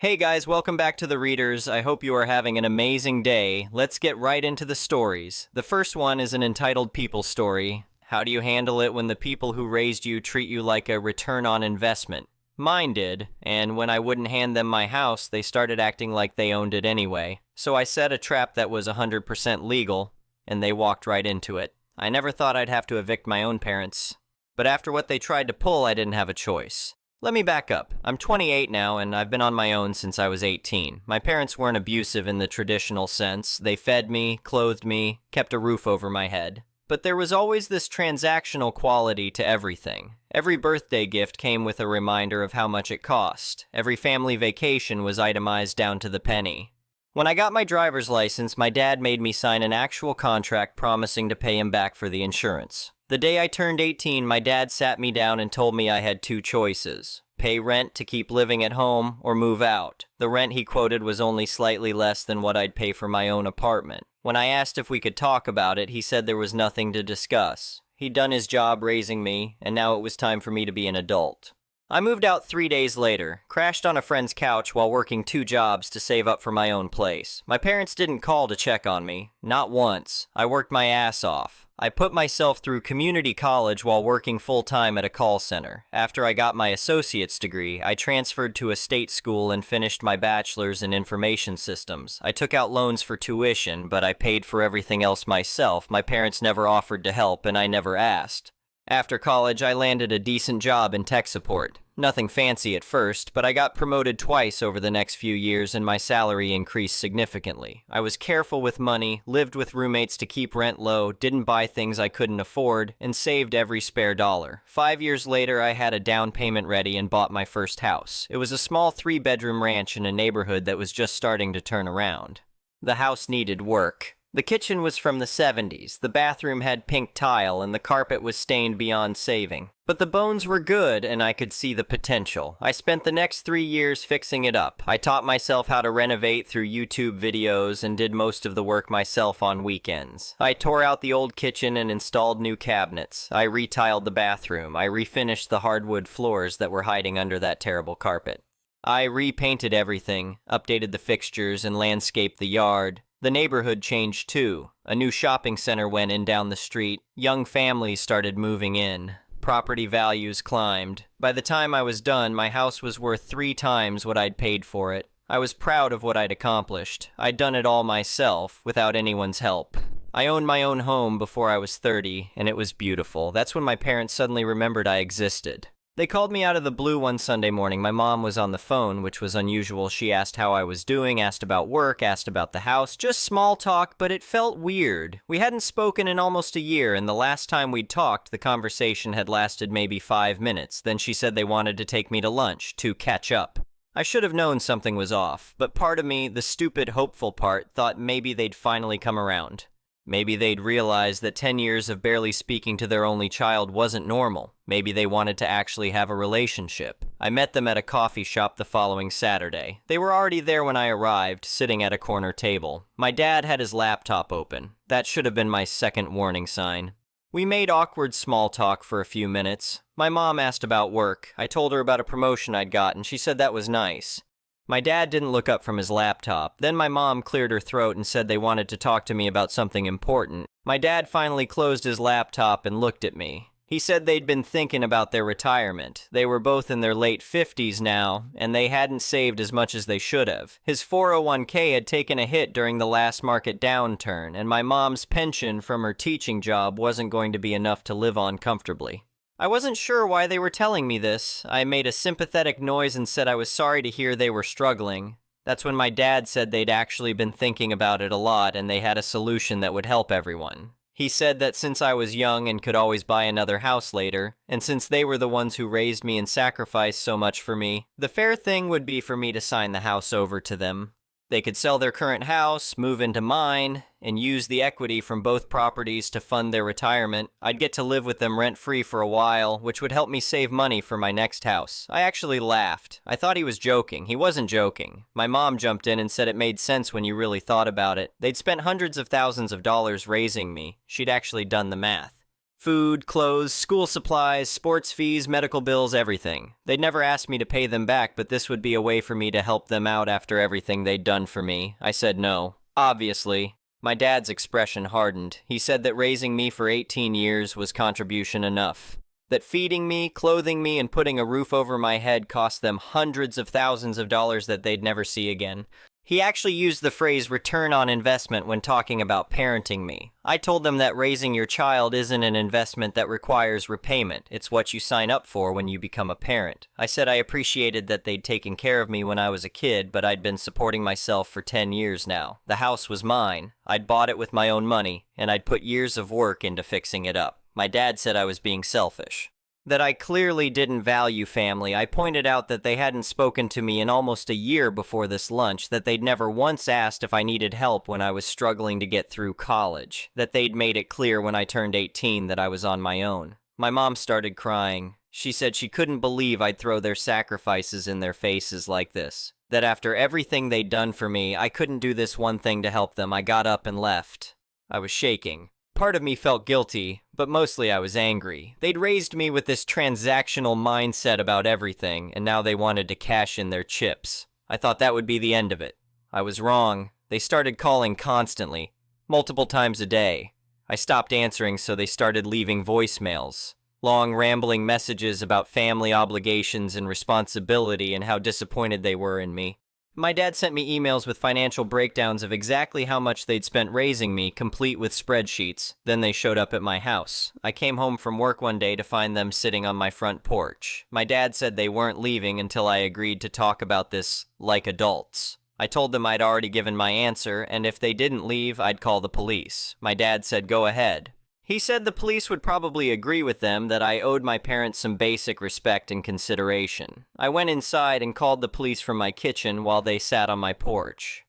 Hey guys, welcome back to the Readers. I hope you are having an amazing day. Let's get right into the stories. The first one is an entitled People story. How do you handle it when the people who raised you treat you like a return on investment? Mine did, and when I wouldn't hand them my house, they started acting like they owned it anyway. So I set a trap that was 100% legal, and they walked right into it. I never thought I'd have to evict my own parents. But after what they tried to pull, I didn't have a choice. Let me back up. I'm 28 now, and I've been on my own since I was 18. My parents weren't abusive in the traditional sense. They fed me, clothed me, kept a roof over my head. But there was always this transactional quality to everything. Every birthday gift came with a reminder of how much it cost. Every family vacation was itemized down to the penny. When I got my driver's license, my dad made me sign an actual contract promising to pay him back for the insurance. The day I turned 18, my dad sat me down and told me I had two choices: pay rent to keep living at home or move out. The rent he quoted was only slightly less than what I'd pay for my own apartment. When I asked if we could talk about it, he said there was nothing to discuss. He'd done his job raising me, and now it was time for me to be an adult. I moved out 3 days later, crashed on a friend's couch while working 2 jobs to save up for my own place. My parents didn't call to check on me, not once. I worked my ass off. I put myself through community college while working full-time at a call center. After I got my associate's degree, I transferred to a state school and finished my bachelor's in information systems. I took out loans for tuition, but I paid for everything else myself. My parents never offered to help, and I never asked. After college, I landed a decent job in tech support. Nothing fancy at first, but I got promoted twice over the next few years and my salary increased significantly. I was careful with money, lived with roommates to keep rent low, didn't buy things I couldn't afford, and saved every spare dollar. 5 years later, I had a down payment ready and bought my first house. It was a small 3-bedroom ranch in a neighborhood that was just starting to turn around. The house needed work. The kitchen was from the 70s, the bathroom had pink tile, and the carpet was stained beyond saving. But the bones were good, and I could see the potential. I spent the next 3 years fixing it up. I taught myself how to renovate through YouTube videos and did most of the work myself on weekends. I tore out the old kitchen and installed new cabinets. I retiled the bathroom. I refinished the hardwood floors that were hiding under that terrible carpet. I repainted everything, updated the fixtures, and landscaped the yard. The neighborhood changed too. A new shopping center went in down the street. Young families started moving in. Property values climbed. By the time I was done, my house was worth 3 times what I'd paid for it. I was proud of what I'd accomplished. I'd done it all myself, without anyone's help. I owned my own home before I was 30, and it was beautiful. That's when my parents suddenly remembered I existed. They called me out of the blue one Sunday morning. My mom was on the phone, which was unusual. She asked how I was doing, asked about work, asked about the house. Just small talk, but it felt weird. We hadn't spoken in almost a year, and the last time we'd talked, the conversation had lasted maybe 5 minutes. Then she said they wanted to take me to lunch, to catch up. I should have known something was off, but part of me, the stupid, hopeful part, thought maybe they'd finally come around. Maybe they'd realize that 10 years of barely speaking to their only child wasn't normal. Maybe they wanted to actually have a relationship. I met them at a coffee shop the following Saturday. They were already there when I arrived, sitting at a corner table. My dad had his laptop open. That should have been my second warning sign. We made awkward small talk for a few minutes. My mom asked about work. I told her about a promotion I'd got, and she said that was nice. My dad didn't look up from his laptop. Then my mom cleared her throat and said they wanted to talk to me about something important. My dad finally closed his laptop and looked at me. He said they'd been thinking about their retirement. They were both in their late 50s now, and they hadn't saved as much as they should have. His 401k had taken a hit during the last market downturn, and my mom's pension from her teaching job wasn't going to be enough to live on comfortably. I wasn't sure why they were telling me this. I made a sympathetic noise and said I was sorry to hear they were struggling. That's when my dad said they'd actually been thinking about it a lot and they had a solution that would help everyone. He said that since I was young and could always buy another house later, and since they were the ones who raised me and sacrificed so much for me, the fair thing would be for me to sign the house over to them. They could sell their current house, move into mine, and use the equity from both properties to fund their retirement. I'd get to live with them rent-free for a while, which would help me save money for my next house. I actually laughed. I thought he was joking. He wasn't joking. My mom jumped in and said it made sense when you really thought about it. They'd spent hundreds of thousands of dollars raising me. She'd actually done the math. Food, clothes, school supplies, sports fees, medical bills, everything. They'd never asked me to pay them back, but this would be a way for me to help them out after everything they'd done for me. I said no. Obviously. My dad's expression hardened. He said that raising me for 18 years was contribution enough. That feeding me, clothing me, and putting a roof over my head cost them hundreds of thousands of dollars that they'd never see again. He actually used the phrase return on investment when talking about parenting me. I told them that raising your child isn't an investment that requires repayment. It's what you sign up for when you become a parent. I said I appreciated that they'd taken care of me when I was a kid, but I'd been supporting myself for 10 years now. The house was mine. I'd bought it with my own money, and I'd put years of work into fixing it up. My dad said I was being selfish. That I clearly didn't value family. I pointed out that they hadn't spoken to me in almost a year before this lunch, that they'd never once asked if I needed help when I was struggling to get through college, that they'd made it clear when I turned 18 that I was on my own. My mom started crying. She said she couldn't believe I'd throw their sacrifices in their faces like this. That after everything they'd done for me, I couldn't do this one thing to help them. I got up and left. I was shaking. Part of me felt guilty, but mostly I was angry. They'd raised me with this transactional mindset about everything, and now they wanted to cash in their chips. I thought that would be the end of it. I was wrong. They started calling constantly, multiple times a day. I stopped answering, so they started leaving voicemails. Long, rambling messages about family obligations and responsibility and how disappointed they were in me. My dad sent me emails with financial breakdowns of exactly how much they'd spent raising me, complete with spreadsheets. Then they showed up at my house. I came home from work one day to find them sitting on my front porch. My dad said they weren't leaving until I agreed to talk about this like adults. I told them I'd already given my answer, and if they didn't leave, I'd call the police. My dad said go ahead. He said the police would probably agree with them that I owed my parents some basic respect and consideration. I went inside and called the police from my kitchen while they sat on my porch.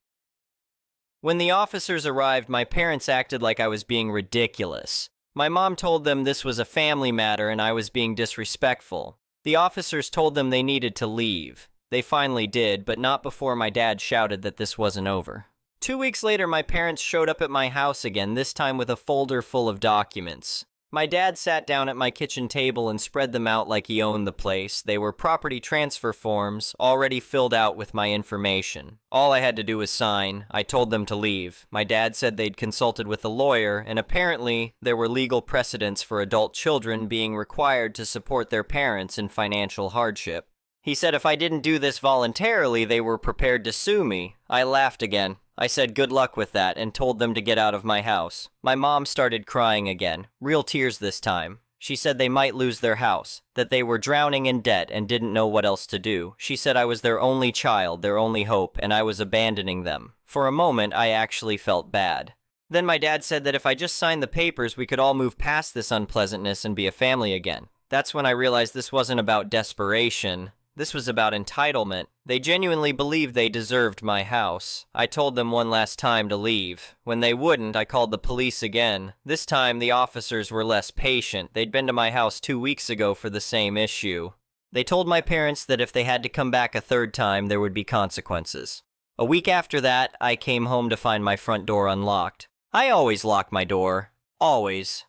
When the officers arrived, my parents acted like I was being ridiculous. My mom told them this was a family matter and I was being disrespectful. The officers told them they needed to leave. They finally did, but not before my dad shouted that this wasn't over. 2 weeks later, my parents showed up at my house again, this time with a folder full of documents. My dad sat down at my kitchen table and spread them out like he owned the place. They were property transfer forms, already filled out with my information. All I had to do was sign. I told them to leave. My dad said they'd consulted with a lawyer, and apparently there were legal precedents for adult children being required to support their parents in financial hardship. He said if I didn't do this voluntarily, they were prepared to sue me. I laughed again. I said good luck with that and told them to get out of my house. My mom started crying again, real tears this time. She said they might lose their house, that they were drowning in debt and didn't know what else to do. She said I was their only child, their only hope, and I was abandoning them. For a moment, I actually felt bad. Then my dad said that if I just signed the papers, we could all move past this unpleasantness and be a family again. That's when I realized this wasn't about desperation. This was about entitlement. They genuinely believed they deserved my house. I told them one last time to leave. When they wouldn't, I called the police again. This time, the officers were less patient. They'd been to my house 2 weeks ago for the same issue. They told my parents that if they had to come back a third time, there would be consequences. A week after that, I came home to find my front door unlocked. I always lock my door. Always.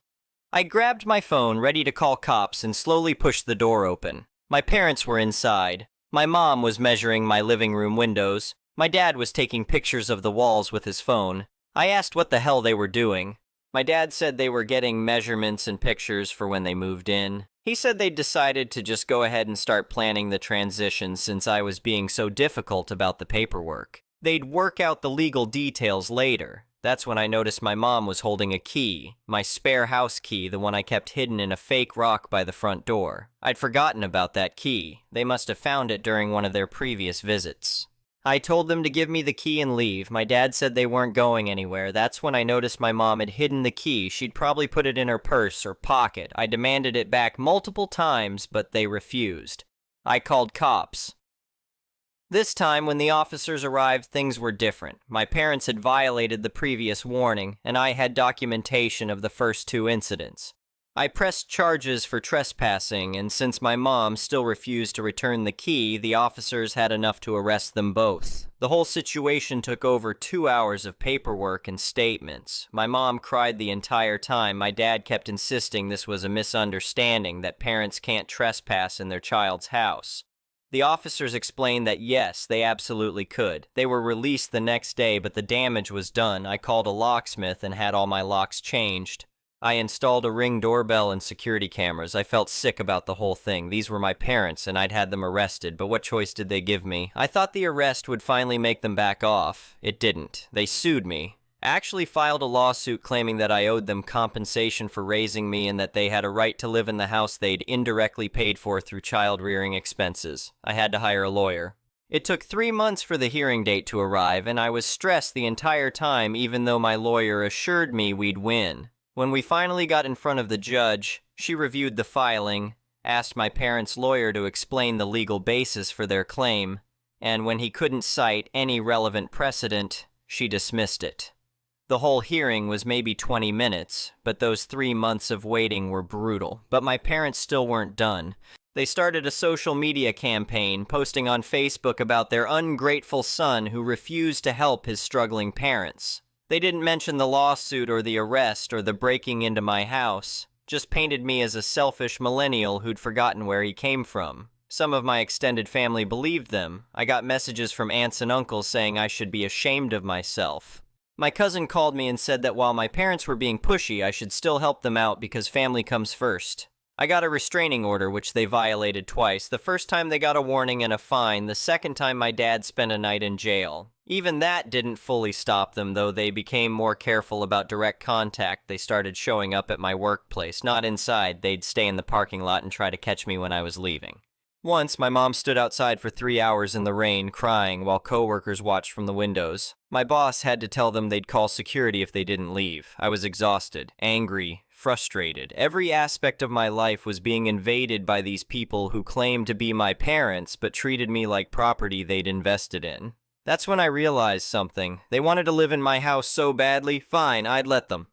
I grabbed my phone, ready to call cops, and slowly pushed the door open. My parents were inside. My mom was measuring my living room windows. My dad was taking pictures of the walls with his phone. I asked what the hell they were doing. My dad said they were getting measurements and pictures for when they moved in. He said they'd decided to just go ahead and start planning the transition since I was being so difficult about the paperwork. They'd work out the legal details later. That's when I noticed my mom was holding a key, my spare house key, the one I kept hidden in a fake rock by the front door. I'd forgotten about that key. They must have found it during one of their previous visits. I told them to give me the key and leave. My dad said they weren't going anywhere. That's when I noticed my mom had hidden the key. She'd probably put it in her purse or pocket. I demanded it back multiple times, but they refused. I called cops. This time, when the officers arrived, things were different. My parents had violated the previous warning, and I had documentation of the first 2 incidents. I pressed charges for trespassing, and since my mom still refused to return the key, the officers had enough to arrest them both. The whole situation took over 2 hours of paperwork and statements. My mom cried the entire time. My dad kept insisting this was a misunderstanding, that parents can't trespass in their child's house. The officers explained that yes, they absolutely could. They were released the next day, but the damage was done. I called a locksmith and had all my locks changed. I installed a Ring doorbell and security cameras. I felt sick about the whole thing. These were my parents, and I'd had them arrested, but what choice did they give me? I thought the arrest would finally make them back off. It didn't. They sued me. I actually filed a lawsuit claiming that I owed them compensation for raising me and that they had a right to live in the house they'd indirectly paid for through child-rearing expenses. I had to hire a lawyer. It took 3 months for the hearing date to arrive, and I was stressed the entire time even though my lawyer assured me we'd win. When we finally got in front of the judge, she reviewed the filing, asked my parents' lawyer to explain the legal basis for their claim, and when he couldn't cite any relevant precedent, she dismissed it. The whole hearing was maybe 20 minutes, but those 3 months of waiting were brutal. But my parents still weren't done. They started a social media campaign, posting on Facebook about their ungrateful son who refused to help his struggling parents. They didn't mention the lawsuit or the arrest or the breaking into my house, just painted me as a selfish millennial who'd forgotten where he came from. Some of my extended family believed them. I got messages from aunts and uncles saying I should be ashamed of myself. My cousin called me and said that while my parents were being pushy, I should still help them out because family comes first. I got a restraining order, which they violated twice. The first time they got a warning and a fine. The second time my dad spent a night in jail. Even that didn't fully stop them, though they became more careful about direct contact. They started showing up at my workplace, not inside. They'd stay in the parking lot and try to catch me when I was leaving. Once, my mom stood outside for 3 hours in the rain, crying, while coworkers watched from the windows. My boss had to tell them they'd call security if they didn't leave. I was exhausted, angry, frustrated. Every aspect of my life was being invaded by these people who claimed to be my parents, but treated me like property they'd invested in. That's when I realized something. They wanted to live in my house so badly, fine, I'd let them.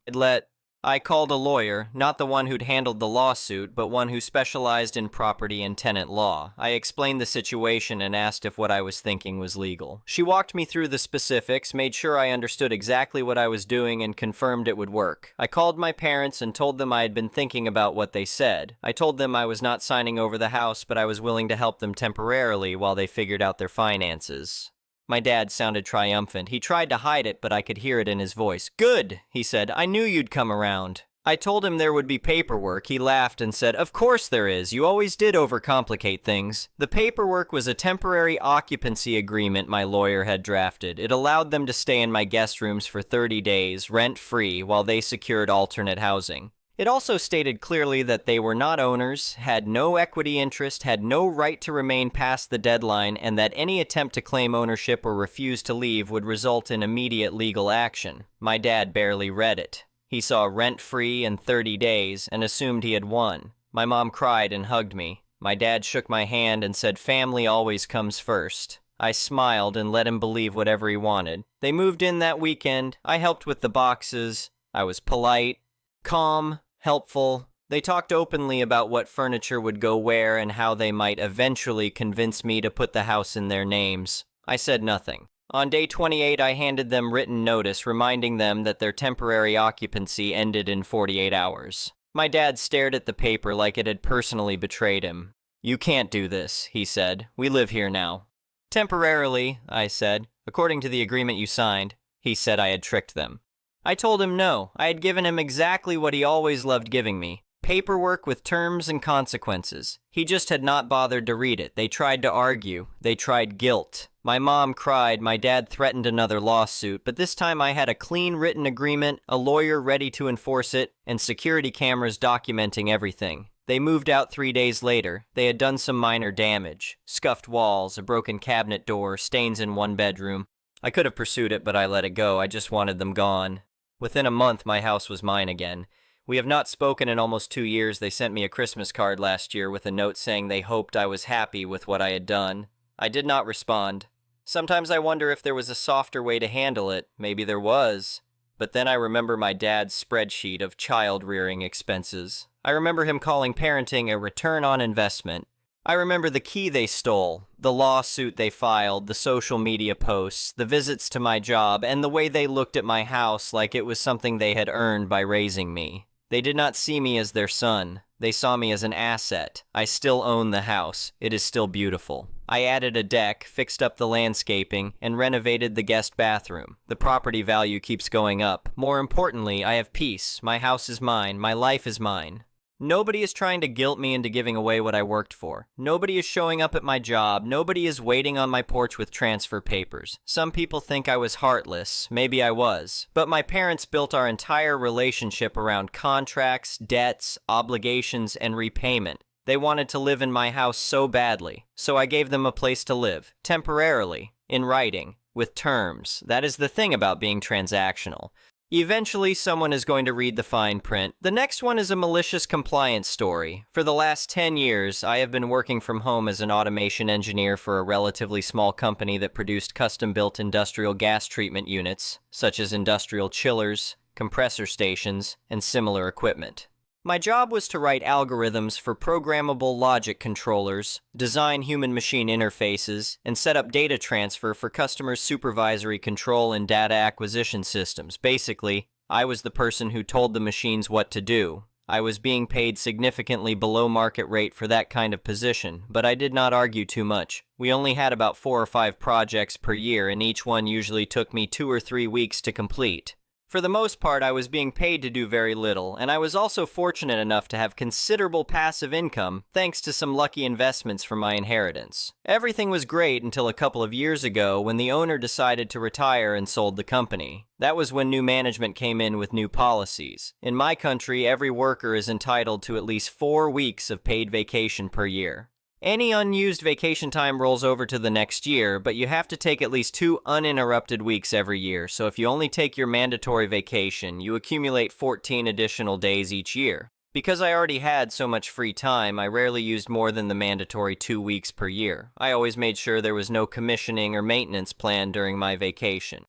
I called a lawyer, not the one who'd handled the lawsuit, but one who specialized in property and tenant law. I explained the situation and asked if what I was thinking was legal. She walked me through the specifics, made sure I understood exactly what I was doing, and confirmed it would work. I called my parents and told them I had been thinking about what they said. I told them I was not signing over the house, but I was willing to help them temporarily while they figured out their finances. My dad sounded triumphant. He tried to hide it, but I could hear it in his voice. "Good," he said. "I knew you'd come around." I told him there would be paperwork. He laughed and said, "Of course there is. You always did overcomplicate things." The paperwork was a temporary occupancy agreement my lawyer had drafted. It allowed them to stay in my guest rooms for 30 days, rent-free, while they secured alternate housing. It also stated clearly that they were not owners, had no equity interest, had no right to remain past the deadline, and that any attempt to claim ownership or refuse to leave would result in immediate legal action. My dad barely read it. He saw rent-free and 30 days and assumed he had won. My mom cried and hugged me. My dad shook my hand and said family always comes first. I smiled and let him believe whatever he wanted. They moved in that weekend. I helped with the boxes. I was polite, calm, helpful. They talked openly about what furniture would go where and how they might eventually convince me to put the house in their names. I said nothing. On day 28, I handed them written notice reminding them that their temporary occupancy ended in 48 hours. My dad stared at the paper like it had personally betrayed him. "You can't do this," he said. "We live here now." "Temporarily," I said. "According to the agreement you signed." He said I had tricked them. I told him no. I had given him exactly what he always loved giving me. Paperwork with terms and consequences. He just had not bothered to read it. They tried to argue. They tried guilt. My mom cried. My dad threatened another lawsuit, but this time I had a clean written agreement, a lawyer ready to enforce it, and security cameras documenting everything. They moved out 3 days later. They had done some minor damage. Scuffed walls, a broken cabinet door, stains in one bedroom. I could have pursued it, but I let it go. I just wanted them gone. Within a month, my house was mine again. We have not spoken in almost 2 years. They sent me a Christmas card last year with a note saying they hoped I was happy with what I had done. I did not respond. Sometimes I wonder if there was a softer way to handle it. Maybe there was. But then I remember my dad's spreadsheet of child-rearing expenses. I remember him calling parenting a return on investment. I remember the key they stole, the lawsuit they filed, the social media posts, the visits to my job, and the way they looked at my house like it was something they had earned by raising me. They did not see me as their son. They saw me as an asset. I still own the house. It is still beautiful. I added a deck, fixed up the landscaping, and renovated the guest bathroom. The property value keeps going up. More importantly, I have peace. My house is mine. My life is mine. Nobody is trying to guilt me into giving away what I worked for. Nobody is showing up at my job. Nobody is waiting on my porch with transfer papers. Some people think I was heartless. Maybe I was. But my parents built our entire relationship around contracts, debts, obligations, and repayment. They wanted to live in my house so badly. So I gave them a place to live, temporarily, in writing, with terms. That is the thing about being transactional. Eventually, someone is going to read the fine print. The next one is a malicious compliance story. For the last 10 years, I have been working from home as an automation engineer for a relatively small company that produced custom-built industrial gas treatment units, such as industrial chillers, compressor stations, and similar equipment. My job was to write algorithms for programmable logic controllers, design human-machine interfaces, and set up data transfer for customers' supervisory control and data acquisition systems. Basically, I was the person who told the machines what to do. I was being paid significantly below market rate for that kind of position, but I did not argue too much. We only had about 4 or 5 projects per year, and each one usually took me 2 or 3 weeks to complete. For the most part, I was being paid to do very little, and I was also fortunate enough to have considerable passive income thanks to some lucky investments from my inheritance. Everything was great until a couple of years ago when the owner decided to retire and sold the company. That was when new management came in with new policies. In my country, every worker is entitled to at least 4 weeks of paid vacation per year. Any unused vacation time rolls over to the next year, but you have to take at least 2 uninterrupted weeks every year, so if you only take your mandatory vacation, you accumulate 14 additional days each year. Because I already had so much free time, I rarely used more than the mandatory 2 weeks per year. I always made sure there was no commissioning or maintenance planned during my vacation.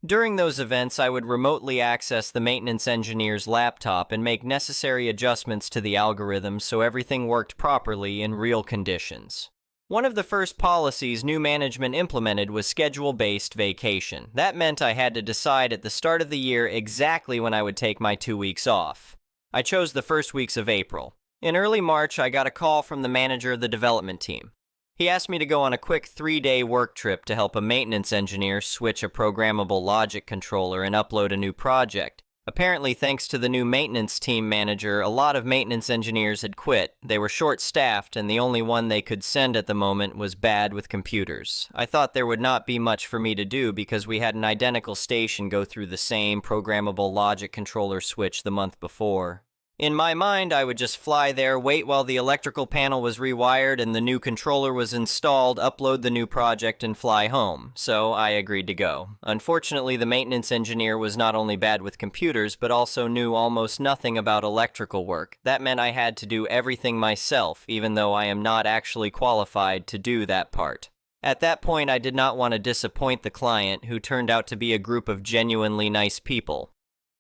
During those events, I would remotely access the maintenance engineer's laptop and make necessary adjustments to the algorithms so everything worked properly in real conditions. One of the first policies new management implemented was schedule-based vacation. That meant I had to decide at the start of the year exactly when I would take my 2 weeks off. I chose the first weeks of April. In early March, I got a call from the manager of the development team. He asked me to go on a quick 3-day work trip to help a maintenance engineer switch a programmable logic controller and upload a new project. Apparently, thanks to the new maintenance team manager, a lot of maintenance engineers had quit. They were short-staffed, and the only one they could send at the moment was bad with computers. I thought there would not be much for me to do because we had an identical station go through the same programmable logic controller switch the month before. In my mind, I would just fly there, wait while the electrical panel was rewired and the new controller was installed, upload the new project, and fly home. So I agreed to go. Unfortunately, the maintenance engineer was not only bad with computers, but also knew almost nothing about electrical work. That meant I had to do everything myself, even though I am not actually qualified to do that part. At that point, I did not want to disappoint the client, who turned out to be a group of genuinely nice people.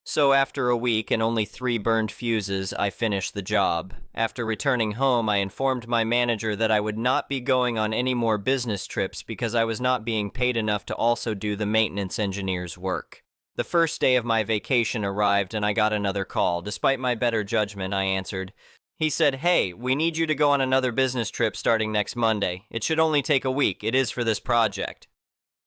So after a week and only 3 burned fuses, I finished the job. After returning home, I informed my manager that I would not be going on any more business trips because I was not being paid enough to also do the maintenance engineer's work. The first day of my vacation arrived and I got another call. Despite my better judgment, I answered. He said, "Hey, we need you to go on another business trip starting next Monday. It should only take a week. It is for this project."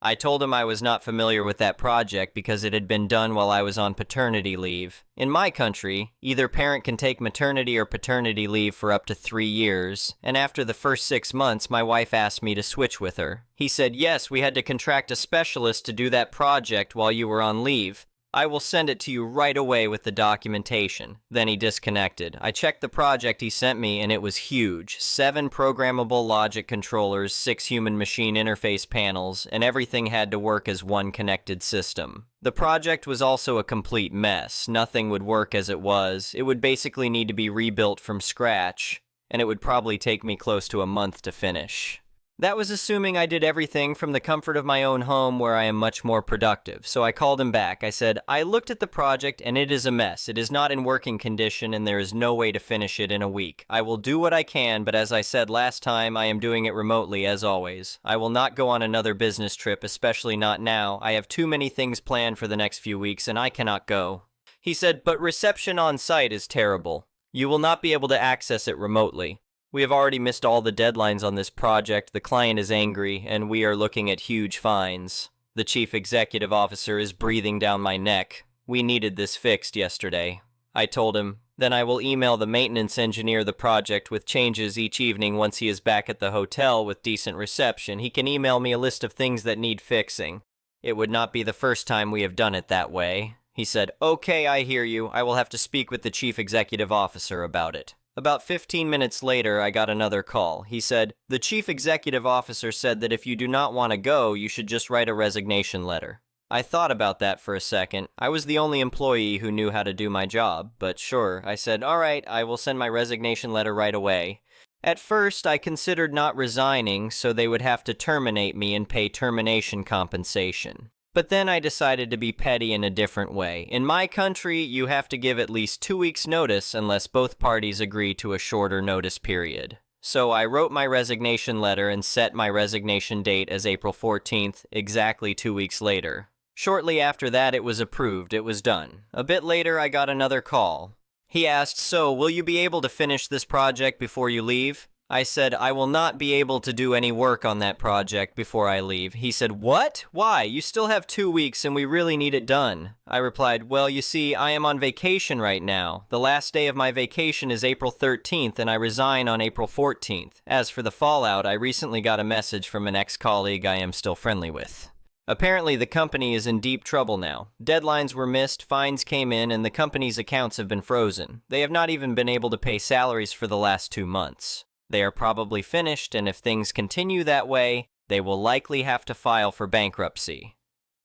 I told him I was not familiar with that project because it had been done while I was on paternity leave. In my country, either parent can take maternity or paternity leave for up to 3 years, and after the first 6 months, my wife asked me to switch with her. He said, "Yes, we had to contract a specialist to do that project while you were on leave. I will send it to you right away with the documentation." Then he disconnected. I checked the project he sent me and it was huge. 7 programmable logic controllers, 6 human-machine interface panels, and everything had to work as one connected system. The project was also a complete mess. Nothing would work as it was. It would basically need to be rebuilt from scratch, and it would probably take me close to a month to finish. That was assuming I did everything from the comfort of my own home where I am much more productive. So I called him back. I said, I looked at the project and it is a mess. It is not in working condition and there is no way to finish it in a week. I will do what I can, but as I said last time, I am doing it remotely as always. I will not go on another business trip, especially not now. I have too many things planned for the next few weeks and I cannot go. He said, but reception on site is terrible. You will not be able to access it remotely. We have already missed all the deadlines on this project, the client is angry, and we are looking at huge fines. The chief executive officer is breathing down my neck. We needed this fixed yesterday. I told him, then I will email the maintenance engineer the project with changes each evening once he is back at the hotel with decent reception. He can email me a list of things that need fixing. It would not be the first time we have done it that way. He said, okay, I hear you. I will have to speak with the chief executive officer about it. About 15 minutes later, I got another call. He said, the chief executive officer said that if you do not want to go, you should just write a resignation letter. I thought about that for a second. I was the only employee who knew how to do my job, but sure, I said, all right, I will send my resignation letter right away. At first, I considered not resigning, so they would have to terminate me and pay termination compensation. But then I decided to be petty in a different way. In my country, you have to give at least 2 weeks' notice unless both parties agree to a shorter notice period. So I wrote my resignation letter and set my resignation date as April 14th, exactly 2 weeks later. Shortly after that, it was approved. It was done. A bit later, I got another call. He asked, so will you be able to finish this project before you leave? I said, I will not be able to do any work on that project before I leave. He said, what? Why? You still have 2 weeks and we really need it done. I replied, well, you see, I am on vacation right now. The last day of my vacation is April 13th and I resign on April 14th. As for the fallout, I recently got a message from an ex-colleague I am still friendly with. Apparently, the company is in deep trouble now. Deadlines were missed, fines came in, and the company's accounts have been frozen. They have not even been able to pay salaries for the last 2 months. They are probably finished, and if things continue that way, they will likely have to file for bankruptcy.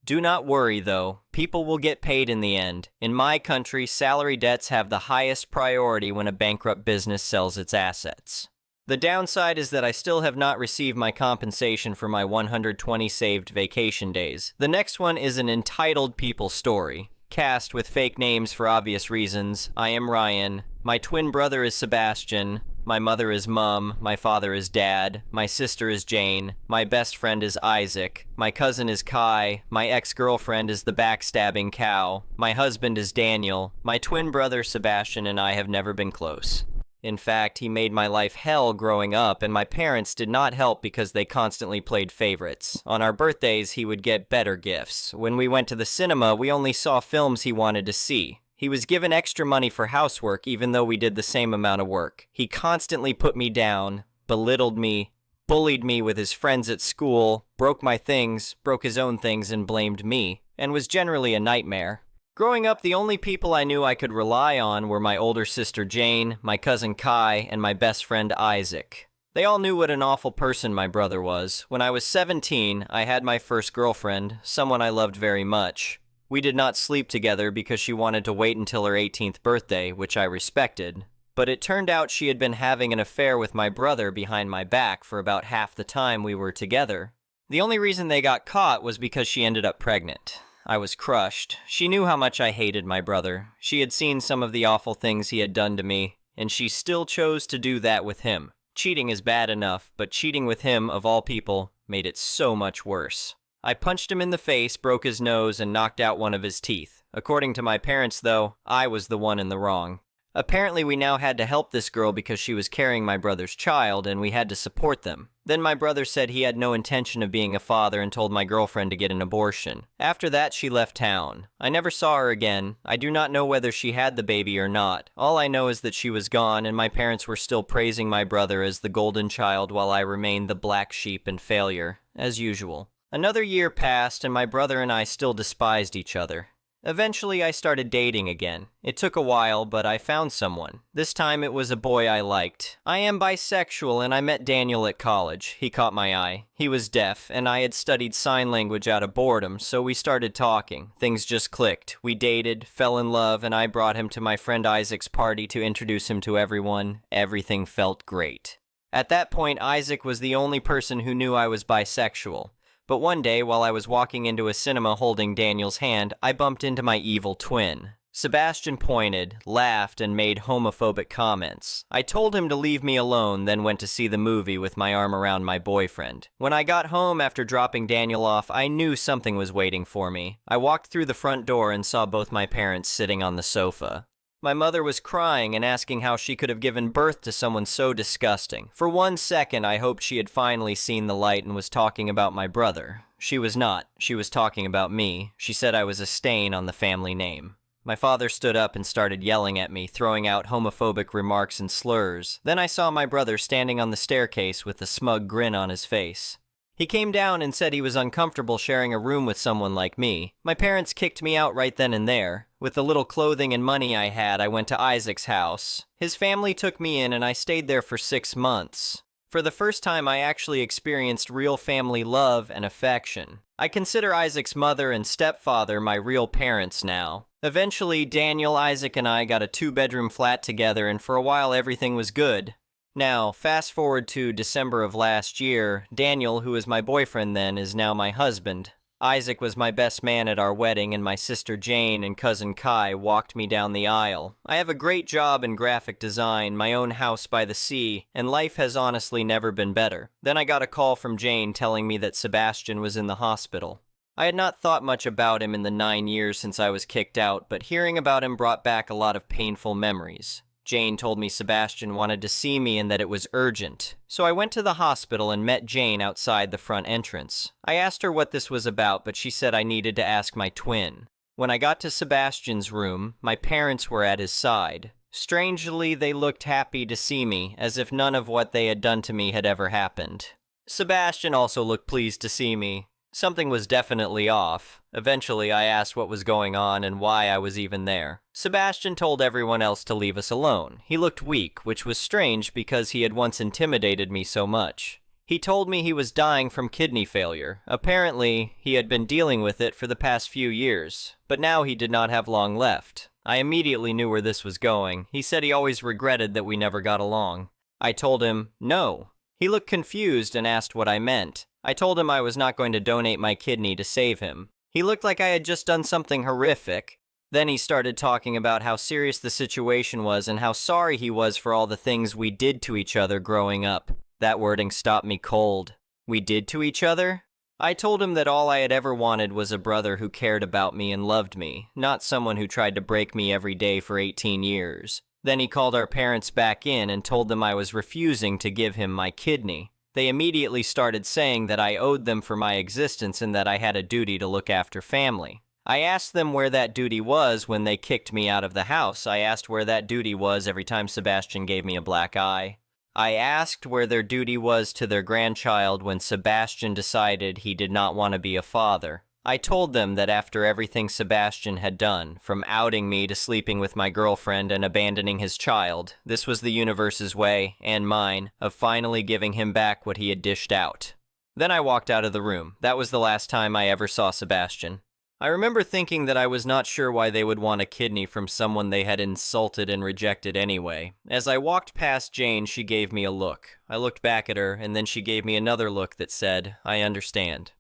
Do not worry, though. People will get paid in the end. In my country, salary debts have the highest priority when a bankrupt business sells its assets. The downside is that I still have not received my compensation for my 120 saved vacation days. The next one is an entitled people story. Cast with fake names for obvious reasons. I am Ryan. My twin brother is Sebastian. My mother is Mum, my father is Dad, my sister is Jane, my best friend is Isaac, my cousin is Kai, my ex-girlfriend is the backstabbing cow, my husband is Daniel, my twin brother Sebastian and I have never been close. In fact, he made my life hell growing up, and my parents did not help because they constantly played favorites. On our birthdays, he would get better gifts. When we went to the cinema, we only saw films he wanted to see. He was given extra money for housework even though we did the same amount of work. He constantly put me down, belittled me, bullied me with his friends at school, broke my things, broke his own things and blamed me, and was generally a nightmare. Growing up, the only people I knew I could rely on were my older sister Jane, my cousin Kai, and my best friend Isaac. They all knew what an awful person my brother was. When I was 17, I had my first girlfriend, someone I loved very much. We did not sleep together because she wanted to wait until her 18th birthday, which I respected. But it turned out she had been having an affair with my brother behind my back for about half the time we were together. The only reason they got caught was because she ended up pregnant. I was crushed. She knew how much I hated my brother. She had seen some of the awful things he had done to me, and she still chose to do that with him. Cheating is bad enough, but cheating with him, of all people, made it so much worse. I punched him in the face, broke his nose, and knocked out one of his teeth. According to my parents, though, I was the one in the wrong. Apparently, we now had to help this girl because she was carrying my brother's child, and we had to support them. Then my brother said he had no intention of being a father and told my girlfriend to get an abortion. After that, she left town. I never saw her again. I do not know whether she had the baby or not. All I know is that she was gone, and my parents were still praising my brother as the golden child while I remained the black sheep and failure, as usual. Another year passed, and my brother and I still despised each other. Eventually, I started dating again. It took a while, but I found someone. This time, it was a boy I liked. I am bisexual, and I met Daniel at college. He caught my eye. He was deaf, and I had studied sign language out of boredom, so we started talking. Things just clicked. We dated, fell in love, and I brought him to my friend Isaac's party to introduce him to everyone. Everything felt great. At that point, Isaac was the only person who knew I was bisexual. But one day, while I was walking into a cinema holding Daniel's hand, I bumped into my evil twin. Sebastian pointed, laughed, and made homophobic comments. I told him to leave me alone, then went to see the movie with my arm around my boyfriend. When I got home after dropping Daniel off, I knew something was waiting for me. I walked through the front door and saw both my parents sitting on the sofa. My mother was crying and asking how she could have given birth to someone so disgusting. For 1 second, I hoped she had finally seen the light and was talking about my brother. She was not. She was talking about me. She said I was a stain on the family name. My father stood up and started yelling at me, throwing out homophobic remarks and slurs. Then I saw my brother standing on the staircase with a smug grin on his face. He came down and said he was uncomfortable sharing a room with someone like me. My parents kicked me out right then and there. With the little clothing and money I had, I went to Isaac's house. His family took me in and I stayed there for 6 months. For the first time, I actually experienced real family love and affection. I consider Isaac's mother and stepfather my real parents now. Eventually, Daniel, Isaac, and I got a 2-bedroom flat together, and for a while everything was good. Now, fast forward to December of last year. Daniel, who was my boyfriend then, is now my husband. Isaac was my best man at our wedding, and my sister Jane and cousin Kai walked me down the aisle. I have a great job in graphic design, my own house by the sea, and life has honestly never been better. Then I got a call from Jane telling me that Sebastian was in the hospital. I had not thought much about him in the 9 years since I was kicked out, but hearing about him brought back a lot of painful memories. Jane told me Sebastian wanted to see me and that it was urgent. So I went to the hospital and met Jane outside the front entrance. I asked her what this was about, but she said I needed to ask my twin. When I got to Sebastian's room, my parents were at his side. Strangely, they looked happy to see me, as if none of what they had done to me had ever happened. Sebastian also looked pleased to see me. Something was definitely off. Eventually, I asked what was going on and why I was even there. Sebastian told everyone else to leave us alone. He looked weak, which was strange because he had once intimidated me so much. He told me he was dying from kidney failure. Apparently, he had been dealing with it for the past few years, but now he did not have long left. I immediately knew where this was going. He said he always regretted that we never got along. I told him, no. He looked confused and asked what I meant. I told him I was not going to donate my kidney to save him. He looked like I had just done something horrific. Then he started talking about how serious the situation was and how sorry he was for all the things we did to each other growing up. That wording stopped me cold. We did to each other? I told him that all I had ever wanted was a brother who cared about me and loved me, not someone who tried to break me every day for 18 years. Then he called our parents back in and told them I was refusing to give him my kidney. They immediately started saying that I owed them for my existence and that I had a duty to look after family. I asked them where that duty was when they kicked me out of the house. I asked where that duty was every time Sebastian gave me a black eye. I asked where their duty was to their grandchild when Sebastian decided he did not want to be a father. I told them that after everything Sebastian had done, from outing me to sleeping with my girlfriend and abandoning his child, this was the universe's way, and mine, of finally giving him back what he had dished out. Then I walked out of the room. That was the last time I ever saw Sebastian. I remember thinking that I was not sure why they would want a kidney from someone they had insulted and rejected anyway. As I walked past Jane, she gave me a look. I looked back at her, and then she gave me another look that said, I understand.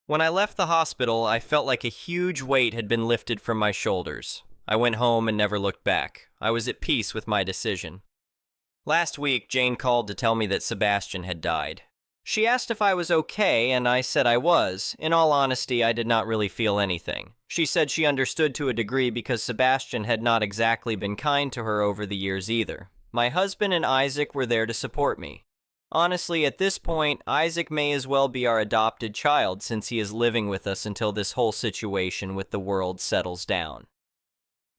When I left the hospital, I felt like a huge weight had been lifted from my shoulders. I went home and never looked back. I was at peace with my decision. Last week, Jane called to tell me that Sebastian had died. She asked if I was okay, and I said I was. In all honesty, I did not really feel anything. She said she understood to a degree because Sebastian had not exactly been kind to her over the years either. My husband and Isaac were there to support me. Honestly, at this point, Isaac may as well be our adopted child since he is living with us until this whole situation with the world settles down.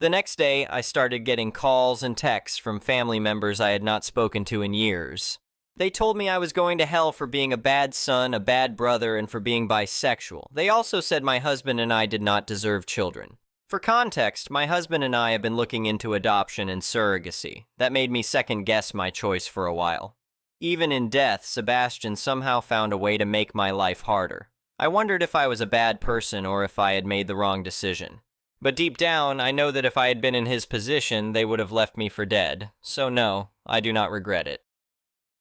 The next day, I started getting calls and texts from family members I had not spoken to in years. They told me I was going to hell for being a bad son, a bad brother, and for being bisexual. They also said my husband and I did not deserve children. For context, my husband and I have been looking into adoption and surrogacy. That made me second-guess my choice for a while. Even in death, Sebastian somehow found a way to make my life harder. I wondered if I was a bad person or if I had made the wrong decision. But deep down, I know that if I had been in his position, they would have left me for dead. So no, I do not regret it.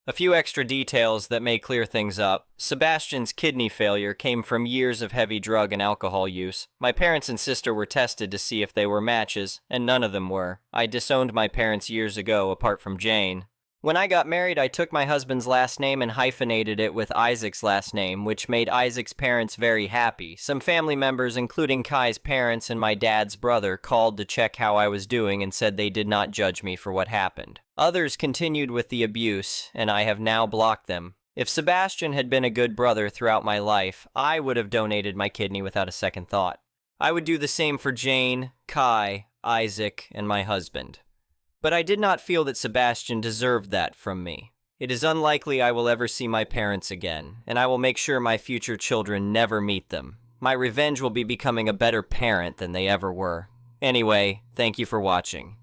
A few extra details that may clear things up. Sebastian's kidney failure came from years of heavy drug and alcohol use. My parents and sister were tested to see if they were matches, and none of them were. I disowned my parents years ago, apart from Jane. When I got married, I took my husband's last name and hyphenated it with Isaac's last name, which made Isaac's parents very happy. Some family members, including Kai's parents and my dad's brother, called to check how I was doing and said they did not judge me for what happened. Others continued with the abuse, and I have now blocked them. If Sebastian had been a good brother throughout my life, I would have donated my kidney without a second thought. I would do the same for Jane, Kai, Isaac, and my husband. But I did not feel that Sebastian deserved that from me. It is unlikely I will ever see my parents again, and I will make sure my future children never meet them. My revenge will be becoming a better parent than they ever were. Anyway, thank you for watching.